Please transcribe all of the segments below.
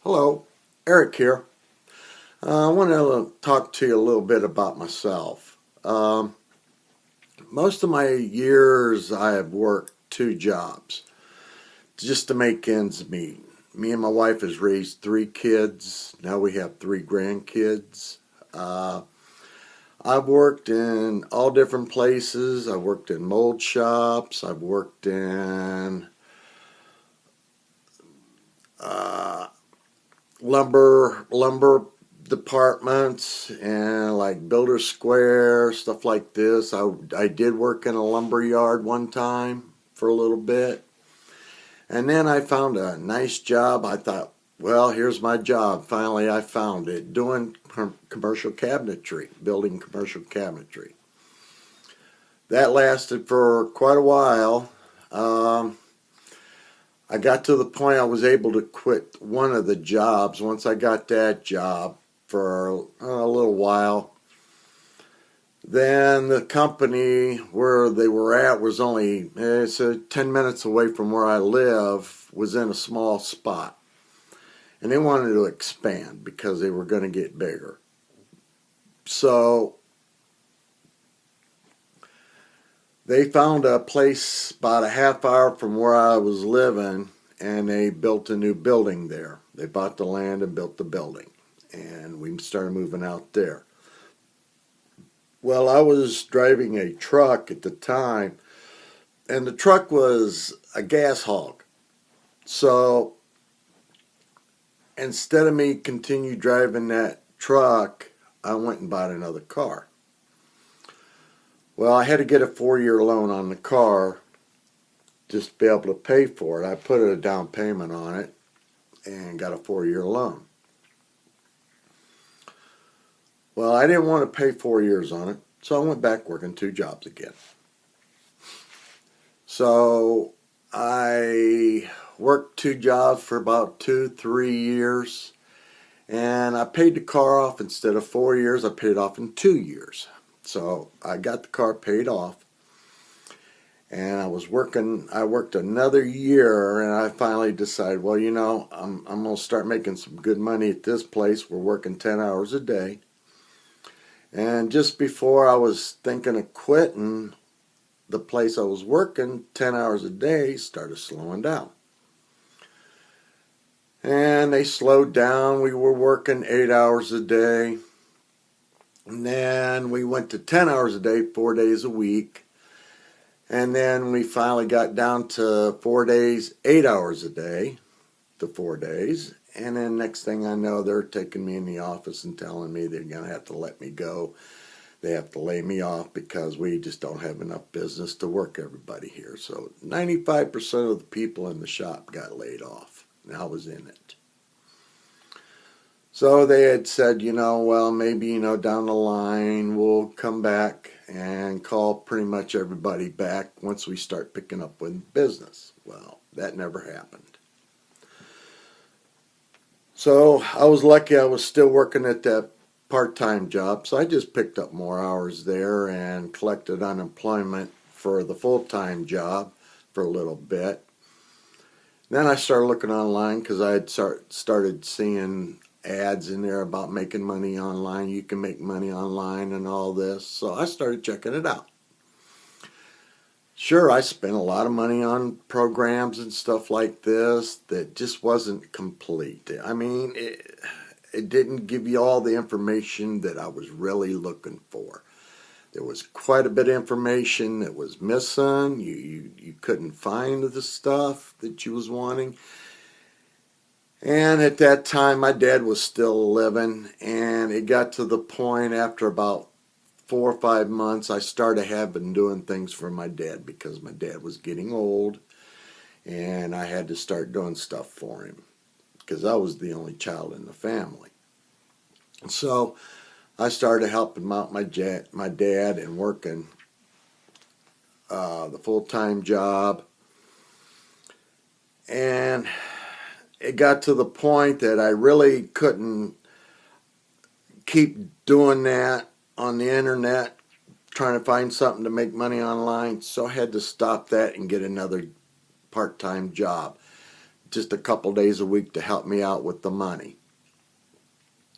Hello, Eric here. I want to talk to you a little bit about myself. Most of my years, I have worked two jobs just to make ends meet. Me and my wife has raised three kids. Now we have three grandkids. Uh, I've worked in all different places. I've worked in mold shops. I've worked in uh, lumber departments and like Builder Square, stuff like this. I did work in a lumber yard one time for a little bit. And then I found a nice job. I thought, well, here's my job. Finally, I found it, doing commercial cabinetry, building commercial cabinetry. That lasted for quite a while. I got to the point I was able to quit one of the jobs. Once I got that job for a little while, then the company where they were at was only 10 minutes away from where I live, was in a small spot. And they wanted to expand because they were going to get bigger. So they found a place about a half hour from where I was living, and they built a new building there. They bought the land and built the building, and we started moving out there. Well, I was driving a truck at the time, and the truck was a gas hog. So instead of me continue driving that truck, I went and bought another car. Well, I had to get a 4-year loan on the car just to be able to pay for it. I put a down payment on it and got a 4-year loan. Well, I didn't want to pay 4 years on it, so I went back working two jobs again. So I worked two jobs for about 2-3 years, and I paid the car off. Instead of 4 years, I paid it off in 2 years. So I got the car paid off, and I worked another year, and I finally decided, well, I'm going to start making some good money at this place. We're working 10 hours a day. And just before I was thinking of quitting, the place I was working 10 hours a day started slowing down. And they slowed down. We were working 8 hours a day. And then we went to 10 hours a day, 4 days a week. And then we finally got down to 4 days, 8 hours a day, to 4 days. And then next thing I know, they're taking me in the office and telling me they're going to have to let me go. They have to lay me off because we just don't have enough business to work everybody here. So 95% of the people in the shop got laid off, and I was in it. So they had said, well, maybe, down the line we'll come back and call pretty much everybody back once we start picking up with business. Well, that never happened. So I was lucky I was still working at that part-time job, so I just picked up more hours there and collected unemployment for the full-time job for a little bit. Then I started looking online because I had started seeing ads in there about making money online. You can make money online and all this, so I started checking it out. Sure, I spent a lot of money on programs and stuff like this that just wasn't complete. I mean, it didn't give you all the information that I was really looking for. There was quite a bit of information that was missing. You couldn't find the stuff that you was wanting. And at that time, my dad was still living, and it got to the point after about 4 or 5 months, I started doing things for my dad because my dad was getting old, and I had to start doing stuff for him because I was the only child in the family. So I started helping out my dad and working the full-time job. And it got to the point that I really couldn't keep doing that on the internet, trying to find something to make money online. So I had to stop that and get another part-time job just a couple days a week to help me out with the money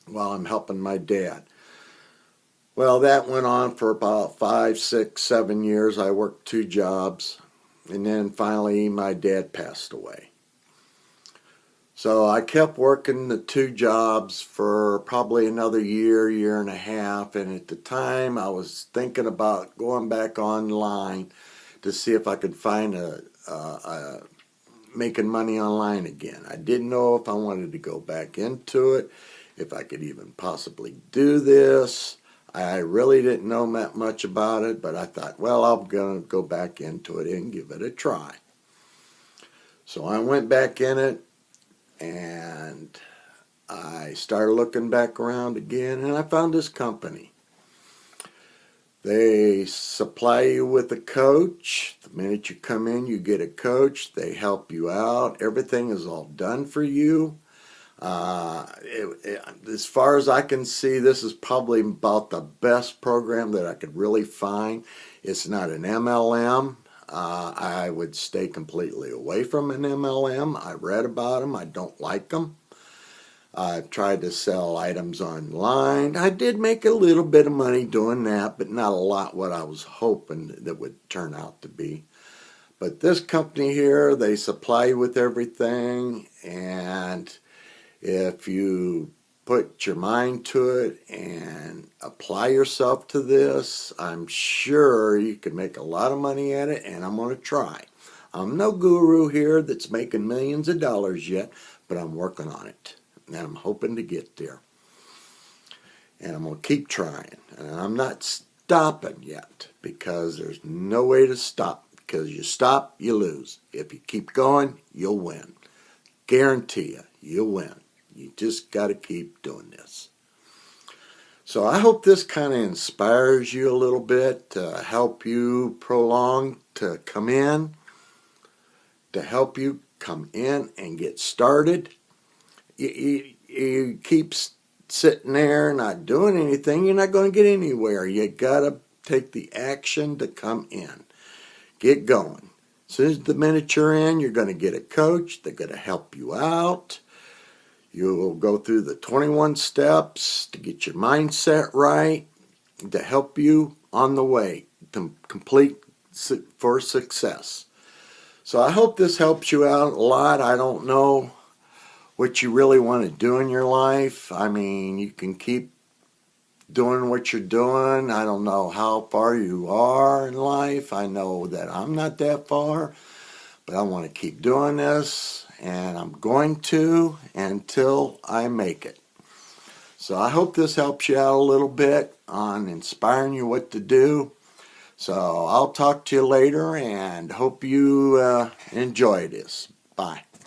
while I'm helping my dad. Well, that went on for about 5, 6, 7 years. I worked 2 jobs, and then finally my dad passed away. So I kept working the 2 jobs for probably another year, year and a half, and at the time I was thinking about going back online to see if I could find making money online again. I didn't know if I wanted to go back into it, if I could even possibly do this. I really didn't know that much about it, but I thought, well, I'm going to go back into it and give it a try. So I went back in it, and I started looking back around again, and I found this company. They supply you with a coach. The minute you come in, you get a coach. They help you out. Everything is all done for you. As far as I can see, this is probably about the best program that I could really find. It's not an MLM. I would stay completely away from an MLM. I read about them. I don't like them. I've tried to sell items online. I did make a little bit of money doing that, but not a lot what I was hoping that would turn out to be. But this company here, they supply you with everything, and if you put your mind to it and apply yourself to this, I'm sure you can make a lot of money at it, and I'm going to try. I'm no guru here that's making millions of dollars yet, but I'm working on it, and I'm hoping to get there. And I'm going to keep trying, and I'm not stopping yet, because there's no way to stop, because you stop, you lose. If you keep going, you'll win. Guarantee you, you'll win. You just got to keep doing this. So I hope this kind of inspires you a little bit to help you prolong to come in, to help you come in and get started. You keep sitting there not doing anything, you're not going to get anywhere. You got to take the action to come in. Get going. As soon as the minute you're in, you're going to get a coach. They're going to help you out. You'll go through the 21 steps to get your mindset right, to help you on the way to complete for success. So I hope this helps you out a lot. I don't know what you really want to do in your life. I mean, you can keep doing what you're doing. I don't know how far you are in life. I know that I'm not that far, but I want to keep doing this, and I'm going to until I make it. So I hope this helps you out a little bit on inspiring you what to do. So I'll talk to you later, and hope you enjoy this. Bye.